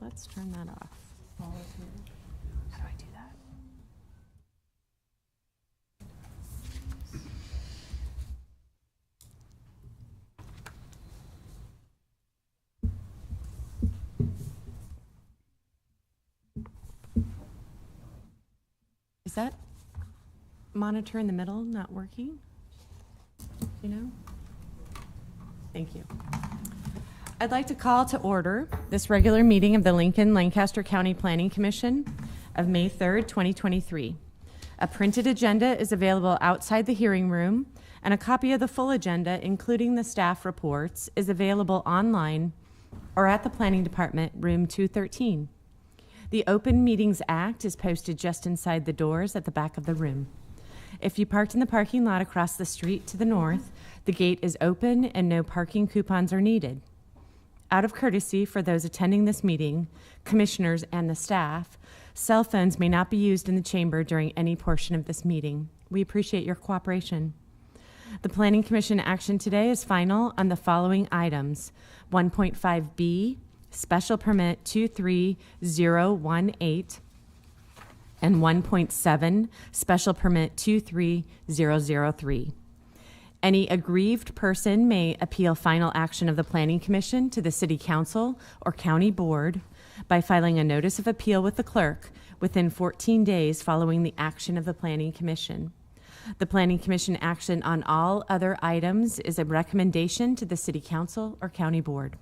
let's turn that off. How do I do that? Is that monitor in the middle not working? You know? Thank you. I'd like to call to order this regular meeting of the Lancaster County Planning Commission of May 3rd, 2023. A printed agenda is available outside the hearing room, and a copy of the full agenda, including the staff reports, is available online or at the Planning Department, room 213. The Open Meetings Act is posted just inside the doors at the back of the room. If you parked in the parking lot across the street to the north, the gate is open and no parking coupons are needed. Out of courtesy for those attending this meeting, commissioners and the staff, cell phones may not be used in the chamber during any portion of this meeting. We appreciate your cooperation. The Planning Commission action today is final on the following items: 1.5B, Special Permit 23018, and 1.7, Special Permit 23003. Any aggrieved person may appeal final action of the Planning Commission to the City Council or County Board by filing a notice of appeal with the clerk within 14 days following the action of the Planning Commission. The Planning Commission action on all other items is a recommendation to the City Council or County Board.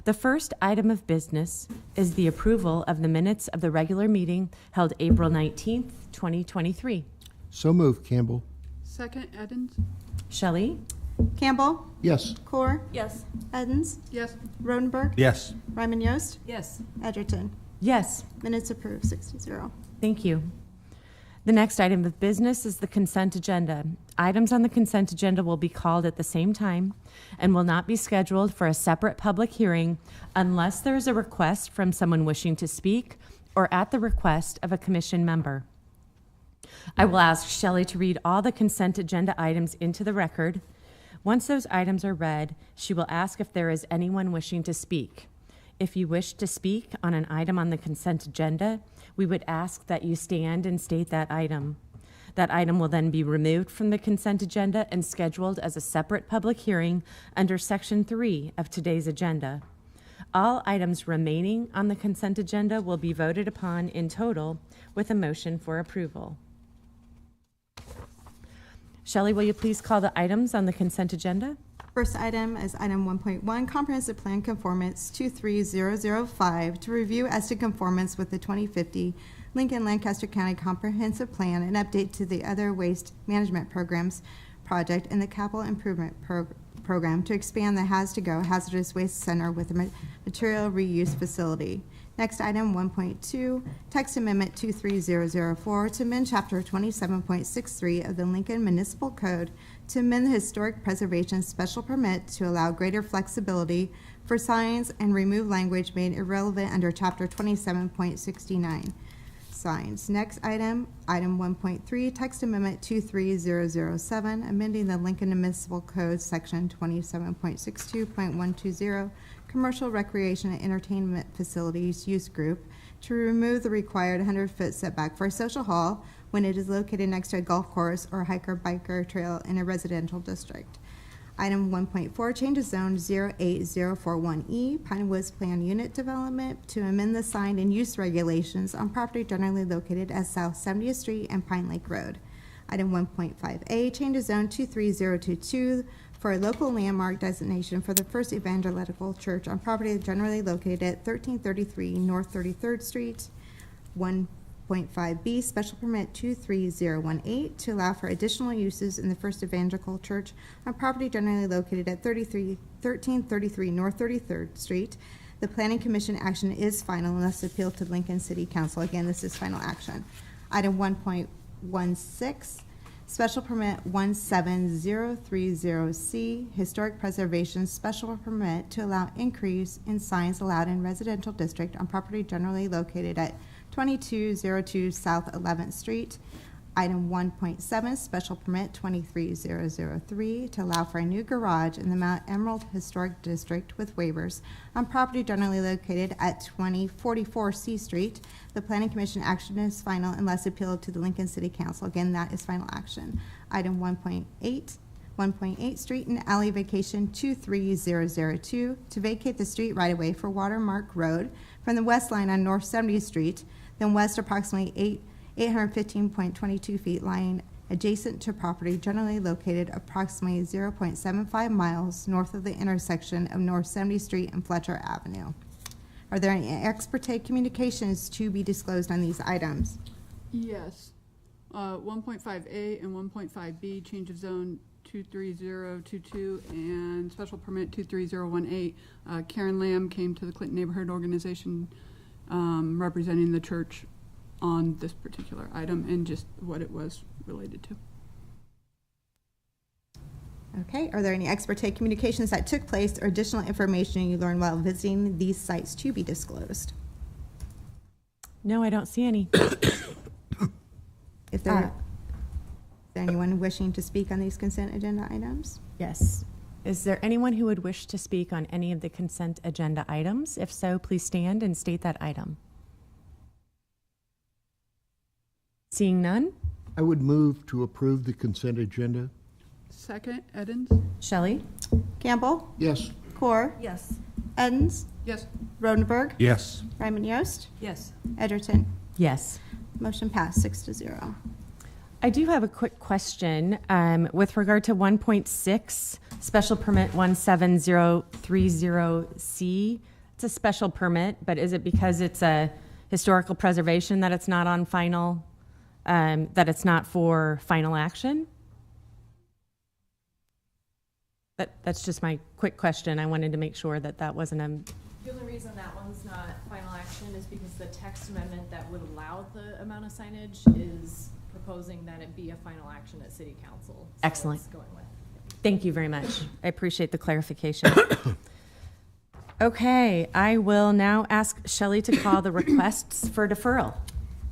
The first item of business is the approval of the minutes of the regular meeting held April 19th, 2023. So moved, Campbell. Second, Edens. Shelley? Campbell, Yes. Core, Yes. Edens, Yes. Rodenberg, Yes. Ryman Yost, Yes. Edgerton. Yes. Minutes approved, 6-0. Thank you. The next item of business is the consent agenda. Items on the consent agenda will be called at the same time and will not be scheduled for a separate public hearing unless there is a request from someone wishing to speak or at the request of a commission member. I will ask Shelley to read all the consent agenda items into the record. Once those items are read, she will ask if there is anyone wishing to speak. If you wish to speak on an item on the consent agenda, we would ask that you stand and state that item. That item will then be removed from the consent agenda and scheduled as a separate public hearing under Section 3 of today's agenda. All items remaining on the consent agenda will be voted upon in total with a motion for approval. Shelley, will you please call the items on the consent agenda? First item is item 1.1, Comprehensive Plan Conformance 23005, to review as to conformance with the 2050 Lincoln Lancaster County Comprehensive Plan and update to the other waste management programs project and the capital improvement program to expand the Has-to-Go Hazardous Waste Center with a material reuse facility. Next item 1.2, Text Amendment 23004 to amend Chapter 27.63 of the Lincoln Municipal Code to amend the Historic Preservation Special Permit to allow greater flexibility for signs and remove language made irrelevant under Chapter 27.69 signs. Next item, item 1.3, Text Amendment 23007, amending the Lincoln Municipal Code Section 27.62.120, Commercial Recreation and Entertainment Facilities Use Group, to remove the required 100-foot setback for a social hall when it is located next to a golf course or hiker-biker trail in a residential district. Item 1.4, change of zone 08041E, Pine Woods Plan Unit Development, to amend the sign and use regulations on property generally located at South 70th Street and Pine Lake Road. Item 1.5A, change of zone 23022 for a local landmark designation for the First Evangelical Church on property generally located at 1333 North 33rd Street. 1.5B, Special Permit 23018 to allow for additional uses in the First Evangelical Church on property generally located at 1333 North 33rd Street. The Planning Commission action is final unless appealed to Lincoln City Council. Again, this is final action. Item 1.16, Special Permit 17030C, Historic Preservation Special Permit to allow increase in signs allowed in residential district on property generally located at 2202 South 11th Street. Item 1.7, special permit 23003 to allow for a new garage in the Mount Emerald Historic District with waivers on property generally located at 2044 C Street. The Planning Commission action is final unless appealed to the Lincoln City Council. Again, that is final action. Item 1.8, street and alley vacation 23002 to vacate the street right-of-way for Watermark Road from the west line on North 70th Street, then west approximately 815.22 feet, lying adjacent to property generally located approximately 0.75 miles north of the intersection of North 70th Street and Fletcher Avenue. Are there any ex parte communications to be disclosed on these items? Yes. 1.5A and 1.5B, change of zone 23022 and special permit 23018. Karen Lamb came to the Clinton Neighborhood Organization representing the church on this particular item and just what it was related to. Okay, are there any ex parte communications that took place or additional information you learned while visiting these sites to be disclosed? No, I don't see any. If there, is there anyone wishing to speak on these consent agenda items? Yes. Is there anyone who would wish to speak on any of the consent agenda items? If so, please stand and state that item. Seeing none? I would move to approve the consent agenda. Second, Edens? Shelley? Campbell? Yes. Core? Yes. Edens? Yes. Rodenberg? Yes. Ryman Yost? Yes. Edgerton? Yes. Motion passed 6-0. I do have a quick question with regard to 1.6, special permit 17030C. It's a special permit, but is it because it's a historical preservation that it's not on final, that it's not for final action? That's just my quick question. I wanted to make sure that that wasn't a... The only reason that one's not final action is because the text amendment that would allow the amount of signage is proposing that it be a final action at city council. So Excellent. it's going with. Thank you very much. I appreciate the clarification. Okay, I will now ask Shelley to call the requests for deferral.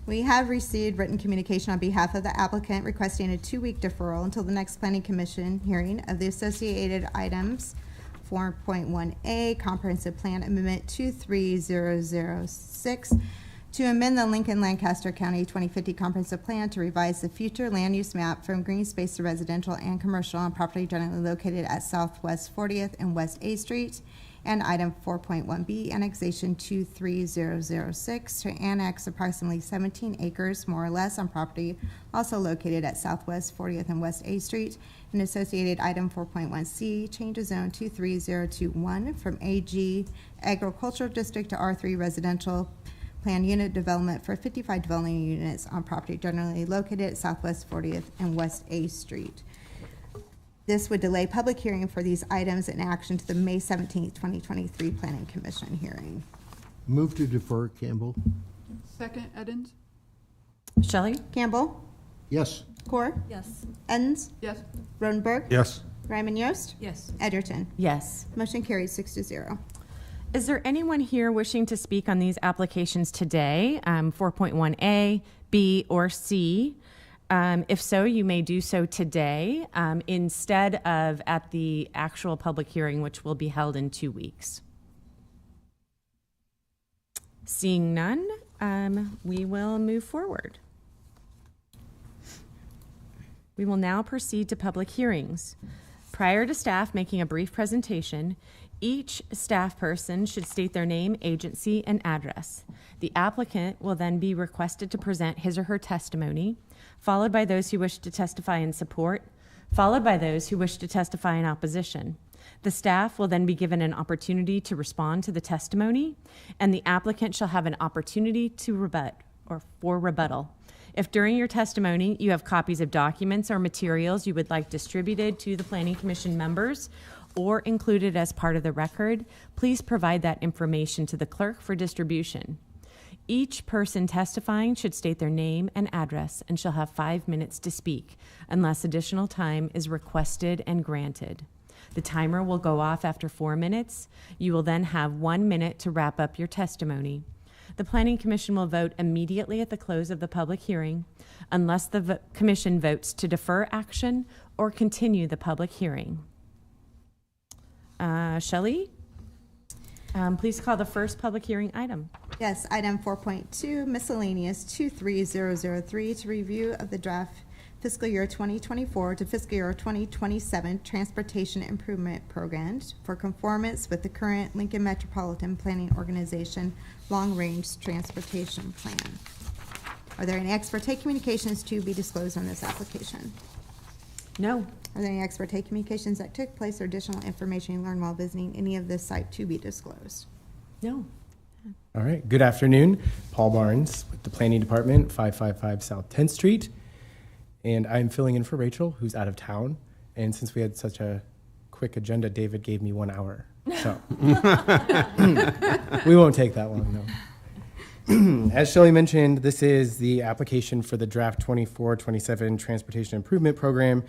We have received written communication on behalf of the applicant requesting a 2-week deferral until the next planning commission hearing of the associated items. 4.1A, comprehensive plan amendment 23006 to amend the Lincoln Lancaster County 2050 comprehensive plan to revise the future land use map from green space to residential and commercial on property generally located at Southwest 40th and West A Street. And item 4.1B, annexation 23006 to annex approximately 17 acres, more or less, on property also located at Southwest 40th and West A Street. And associated item 4.1C, change of zone 23021 from AG Agricultural District to R3 Residential Plan Unit Development for 55 dwelling units on property generally located at Southwest 40th and West A Street. This would delay public hearing for these items in action to the May 17th, 2023 Planning Commission hearing. Move to defer, Campbell. Second, Edens? Shelley? Campbell? Yes. Core? Yes. Edens? Yes. Rodenberg? Yes. Ryman Yost? Yes. Edgerton? Yes. Motion carried 6-0. Is there anyone here wishing to speak on these applications today, 4.1A, B, or C? If so, you may do so today instead of at the actual public hearing, which will be held in 2 weeks. Seeing none, we will move forward. We will now proceed to public hearings. Prior to staff making a brief presentation, each staff person should state their name, agency, and address. The applicant will then be requested to present his or her testimony, followed by those who wish to testify in support, followed by those who wish to testify in opposition. The staff will then be given an opportunity to respond to the testimony, and the applicant shall have an opportunity to rebut or for rebuttal. If during your testimony you have copies of documents or materials you would like distributed to the Planning Commission members or included as part of the record, please provide that information to the clerk for distribution. Each person testifying should state their name and address and shall have 5 minutes to speak unless additional time is requested and granted. The timer will go off after 4 minutes. You will then have 1 minute to wrap up your testimony. The Planning Commission will vote immediately at the close of the public hearing unless the commission votes to defer action or continue the public hearing. Shelley, please call the first public hearing item. Yes, item 4.2, miscellaneous 23003, to review of the draft fiscal year 2024 to fiscal year 2027 Transportation Improvement Program for conformance with the current Lincoln Metropolitan Planning Organization Long-Range Transportation Plan. Are there any ex parte communications to be disclosed on this application? No. Are there any ex parte communications that took place or additional information you learned while visiting any of this site to be disclosed? No. All right, good afternoon. Paul Barnes with the Planning Department, 555 South 10th Street. And I'm filling in for Rachel, who's out of town. And since we had such a quick agenda, David gave me 1 hour. So we won't take that long, no. As Shelley mentioned, this is the application for the draft 24-27 Transportation Improvement Program.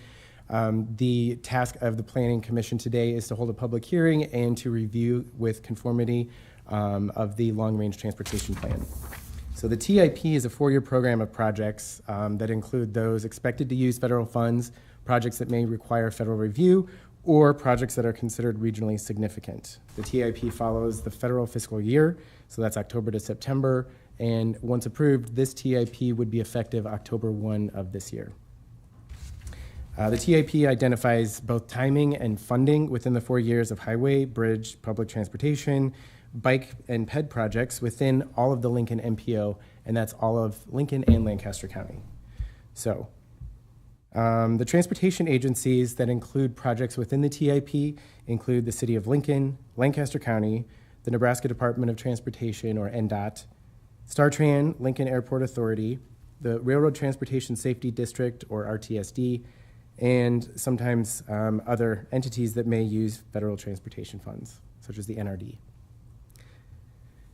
The task of the Planning Commission today is to hold a public hearing and to review with conformity of the long-range transportation plan. So the TIP is a 4-year program of projects that include those expected to use federal funds, projects that may require federal review, or projects that are considered regionally significant. The TIP follows the federal fiscal year, so that's October to September, and once approved, this TIP would be effective October 1 of this year. The TIP identifies both timing and funding within the 4 years of highway, bridge, public transportation, bike and ped projects within all of the Lincoln MPO, and that's all of Lincoln and Lancaster County. So the transportation agencies that include projects within the TIP include the City of Lincoln, Lancaster County, the Nebraska Department of Transportation, or NDOT, StarTran, Lincoln Airport Authority, the Railroad Transportation Safety District, or RTSD, and sometimes other entities that may use federal transportation funds, such as the NRD.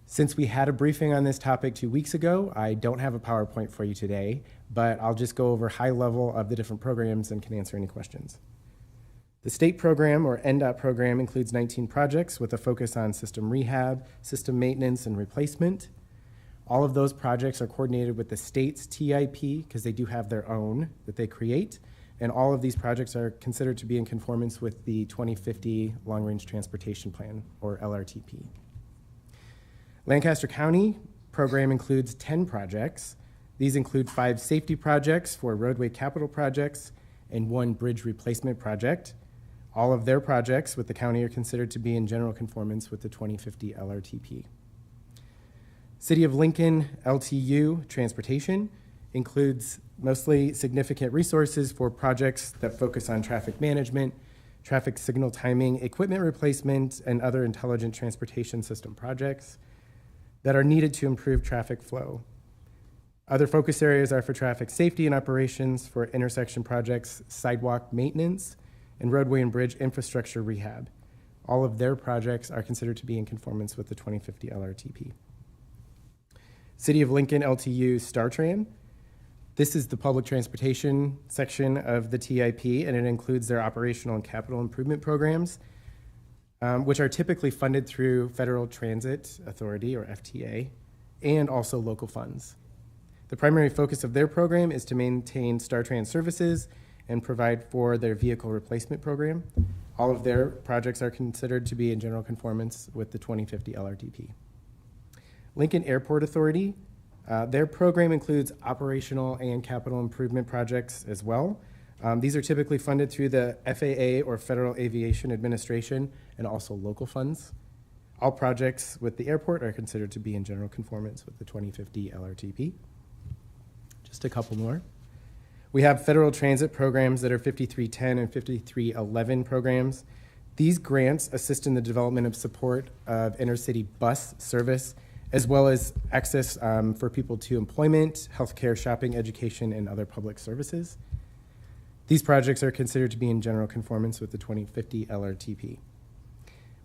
Since we had a briefing on this topic 2 weeks ago, I don't have a PowerPoint for you today, but I'll just go over high level of the different programs and can answer any questions. The state program, or NDOT program, includes 19 projects with a focus on system rehab, system maintenance, and replacement. All of those projects are coordinated with the state's TIP because they do have their own that they create, and all of these projects are considered to be in conformance with the 2050 Long Range Transportation Plan, or LRTP. Lancaster County program includes 10 projects. These include 5 safety projects, 4 roadway capital projects, and 1 bridge replacement project. All of their projects with the county are considered to be in general conformance with the 2050 LRTP. City of Lincoln LTU transportation includes mostly significant resources for projects that focus on traffic management, traffic signal timing, equipment replacement, and other intelligent transportation system projects that are needed to improve traffic flow. Other focus areas are for traffic safety and operations, for intersection projects, sidewalk maintenance, and roadway and bridge infrastructure rehab. All of their projects are considered to be in conformance with the 2050 LRTP. City of Lincoln LTU StarTran. This is the public transportation section of the TIP, and it includes their operational and capital improvement programs, which are typically funded through Federal Transit Authority, or FTA, and also local funds. The primary focus of their program is to maintain StarTran services and provide for their vehicle replacement program. All of their projects are considered to be in general conformance with the 2050 LRTP. Lincoln Airport Authority, their program includes operational and capital improvement projects as well. These are typically funded through the FAA, or Federal Aviation Administration, and also local funds. All projects with the airport are considered to be in general conformance with the 2050 LRTP. Just a couple more. We have federal transit programs that are 5310 and 5311 programs. These grants assist in the development of support of intercity bus service, as well as access for people to employment, healthcare, shopping, education, and other public services. These projects are considered to be in general conformance with the 2050 LRTP.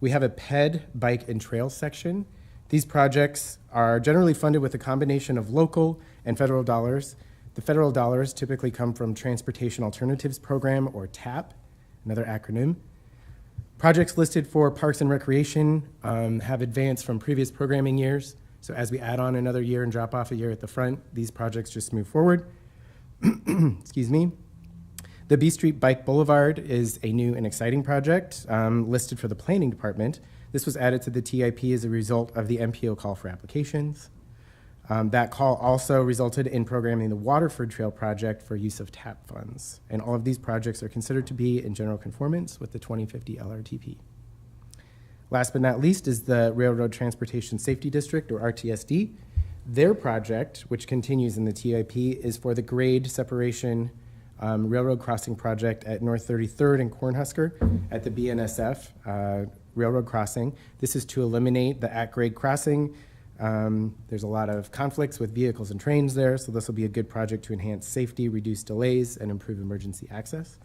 We have a PED, bike and trail section. These projects are generally funded with a combination of local and federal dollars. The federal dollars typically come from Transportation Alternatives Program, or TAP, another acronym. Projects listed for Parks and Recreation have advanced from previous programming years. So as we add on another year and drop off a year at the front, these projects just move forward. Excuse me. The B Street Bike Boulevard is a new and exciting project listed for the planning department. This was added to the TIP as a result of the MPO call for applications. That call also resulted in programming the Waterford Trail project for use of TAP funds. And all of these projects are considered to be in general conformance with the 2050 LRTP. Last but not least is the Railroad Transportation Safety District, or RTSD. Their project, which continues in the TIP, is for the grade separation railroad crossing project at North 33rd and Cornhusker at the BNSF railroad crossing. This is to eliminate the at-grade crossing. There's a lot of conflicts with vehicles and trains there, so this will be a good project to enhance safety, reduce delays, and improve emergency access.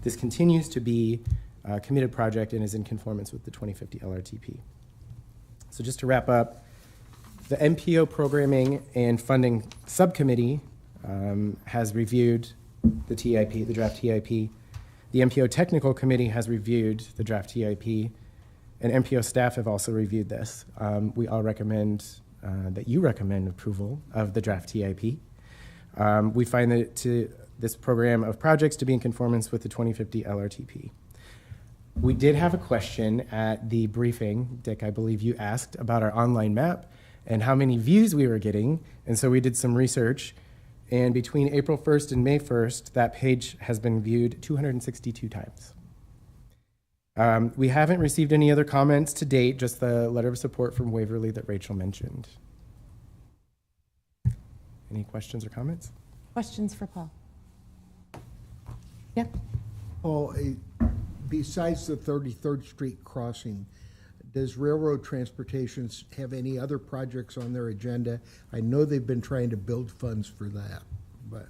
This continues to be a committed project and is in conformance with the 2050 LRTP. So just to wrap up, the MPO Programming and Funding Subcommittee has reviewed the TIP, the draft TIP. The MPO Technical Committee has reviewed the draft TIP, and MPO staff have also reviewed this. We all recommend that you recommend approval of the draft TIP. We find that this program of projects to be in conformance with the 2050 LRTP. We did have a question at the briefing. Dick, I believe you asked about our online map and how many views we were getting. And so we did some research. And between April 1st and May 1st, that page has been viewed 262 times. We haven't received any other comments to date, just the letter of support from Waverly that Rachel mentioned. Any questions or comments? Questions for Paul? Yep. Paul, besides the 33rd Street crossing, does Railroad Transportation have any other projects on their agenda? I know they've been trying to build funds for that, but.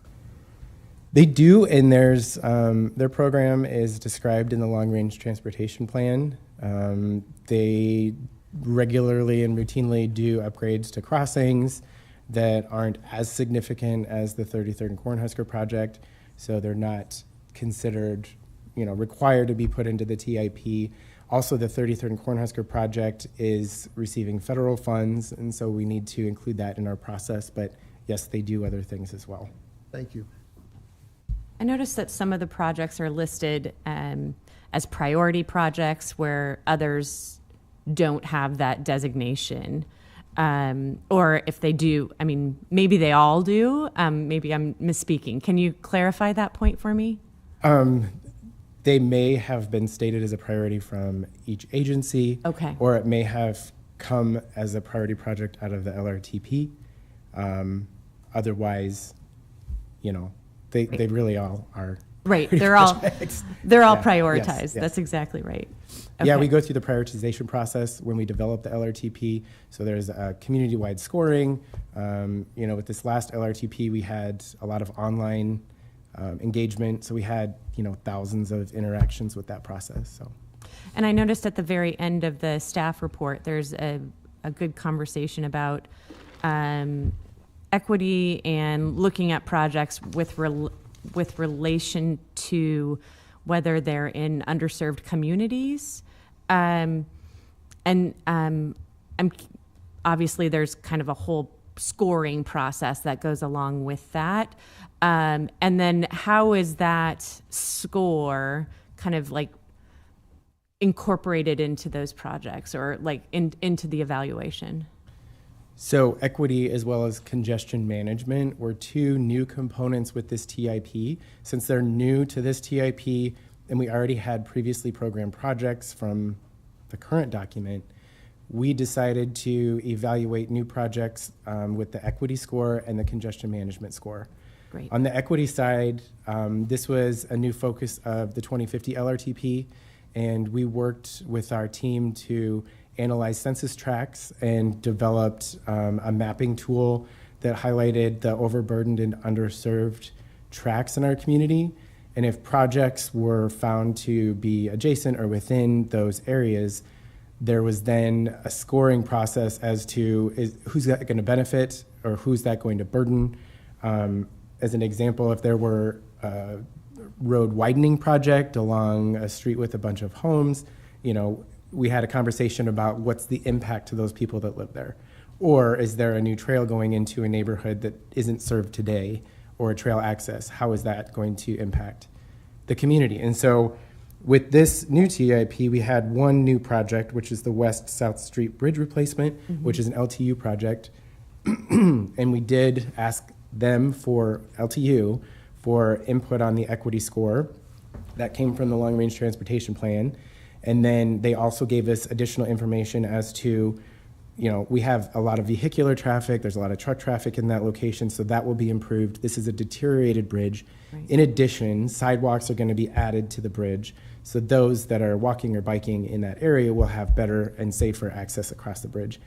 They do, and there's their program is described in the long-range transportation plan. They regularly and routinely do upgrades to crossings that aren't as significant as the 33rd and Cornhusker project, so they're not considered, required to be put into the TIP. Also, the 33rd and Cornhusker project is receiving federal funds, and so we need to include that in our process. But yes, they do other things as well. Thank you. I noticed that some of the projects are listed as priority projects where others don't have that designation. Or if they do, maybe they all do. Maybe I'm misspeaking. Can you clarify that point for me? They may have been stated as a priority from each agency. Okay. Or it may have come as a priority project out of the LRTP. Otherwise, they really all are. Right, priority they're all projects. prioritized. Yes. That's exactly right. Yeah, Okay. we go through the prioritization process when we develop the LRTP. So there's a community-wide scoring. With this last LRTP, we had a lot of online engagement. So we had, thousands of interactions with that process. So. And I noticed at the very end of the staff report, there's a good conversation about equity and looking at projects with relation to whether they're in underserved communities. Obviously there's kind of a whole scoring process that goes along with that. And then how is that score kind of like incorporated into those projects or like into the evaluation? So equity as well as congestion management were two new components with this TIP. Since they're new to this TIP and we already had previously programmed projects from the current document, we decided to evaluate new projects with the equity score and the congestion management score. Great. On the equity side, this was a new focus of the 2050 LRTP, and we worked with our team to analyzed census tracts and developed a mapping tool that highlighted the overburdened and underserved tracts in our community. And if projects were found to be adjacent or within those areas, there was then a scoring process as to who's that going to benefit or who's that going to burden. As an example, if there were a road widening project along a street with a bunch of homes, we had a conversation about what's the impact to those people that live there. Or is there a new trail going into a neighborhood that isn't served today, or a trail access? How is that going to impact the community? And so with this new TIP, we had one new project, which is the West-South Street Bridge Replacement, which is an LTU project. And we did ask them for LTU for input on the equity score that came from the Long Range Transportation Plan. And then they also gave us additional information as to, we have a lot of vehicular traffic, there's a lot of truck traffic in that location, so that will be improved. This is a deteriorated bridge. Right. In addition, sidewalks are going to be added to the bridge, so those that are walking or biking in that area will have better and safer access across the bridge.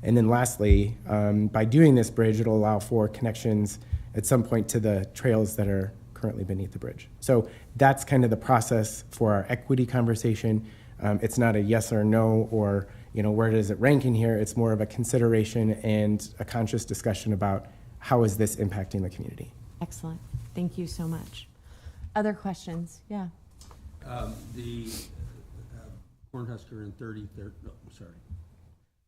And then lastly, by doing this bridge, it'll allow for connections at some point to the trails that are currently beneath the bridge. So that's kind of the process for our equity conversation. It's not a yes or no, or where does it rank in here? It's more of a consideration and a conscious discussion about how is this impacting the community. Excellent. Thank you so much. Other questions? Yeah. The Cornhusker and 33rd, no, sorry.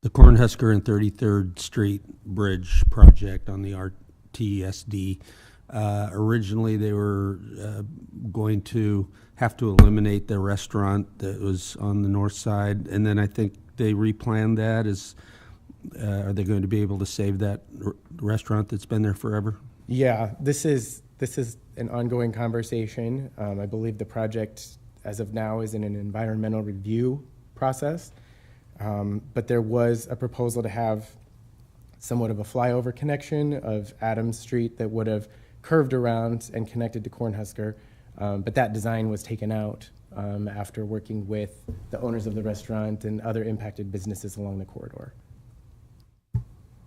The Cornhusker and 33rd Street Bridge project on the RTSD. Originally, they were going to have to eliminate the restaurant that was on the north side, and then I think they replanned that. Are they going to be able to save that restaurant that's been there forever? Yeah, this is an ongoing conversation. I believe the project, as of now, is in an environmental review process. But there was a proposal to have somewhat of a flyover connection of Adams Street that would have curved around and connected to Cornhusker. But that design was taken out after working with the owners of the restaurant and other impacted businesses along the corridor.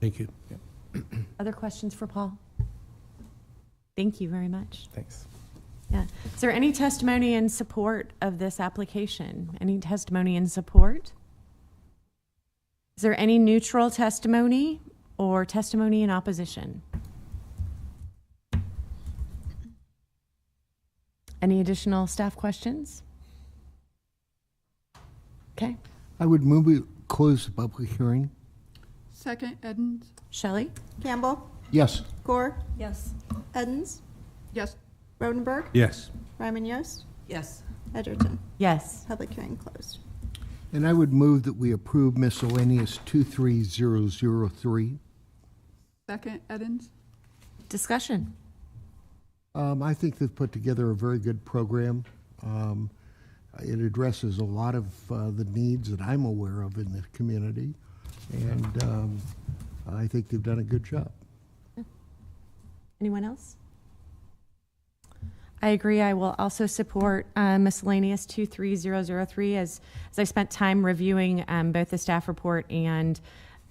Thank you. Other questions for Paul? Thank you very much. Thanks. Yeah. Is there any testimony in support of this application? Any testimony in support? Is there any neutral testimony or testimony in opposition? Any additional staff questions? Okay. I would move we close the public hearing. Second, Edens? Shelley? Campbell, Yes. Core, Yes. Edens, Yes. Rodenberg, Yes. Ryman Yost, Yes. Edgerton. Yes. Public hearing closed. And I would move that we approve miscellaneous 23003. Second, Edens? Discussion. I think they've put together a very good program. It addresses a lot of the needs that I'm aware of in the community, and I think they've done a good job. Anyone else? I agree. I will also support miscellaneous 23003 as I spent time reviewing both the staff report and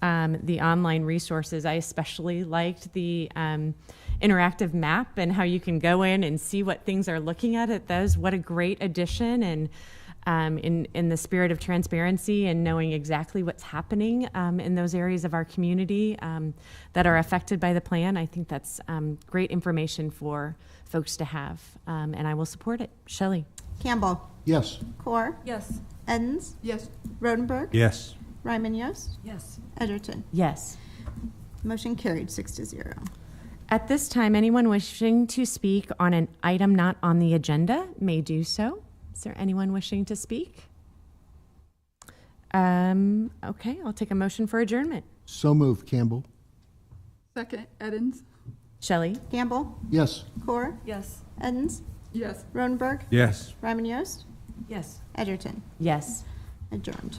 the online resources. I especially liked the interactive map and how you can go in and see what things are looking at. What a great addition, and in the spirit of transparency and knowing exactly what's happening in those areas of our community that are affected by the plan. I think that's great information for folks to have, and I will support it. Shelley? Campbell, Yes. Core, Yes. Edens, Yes. Rodenberg, Yes. Ryman Yost, Yes. Edgerton. Yes. Motion carried 6-0. At this time, anyone wishing to speak on an item not on the agenda may do so. Is there anyone wishing to speak? Okay, I'll take a motion for adjournment. So moved, Campbell. Second, Edens? Shelley? Campbell, Yes. Core, Yes. Edens, Yes. Rodenberg, Yes. Ryman Yost, Yes. Edgerton. Yes. Adjourned.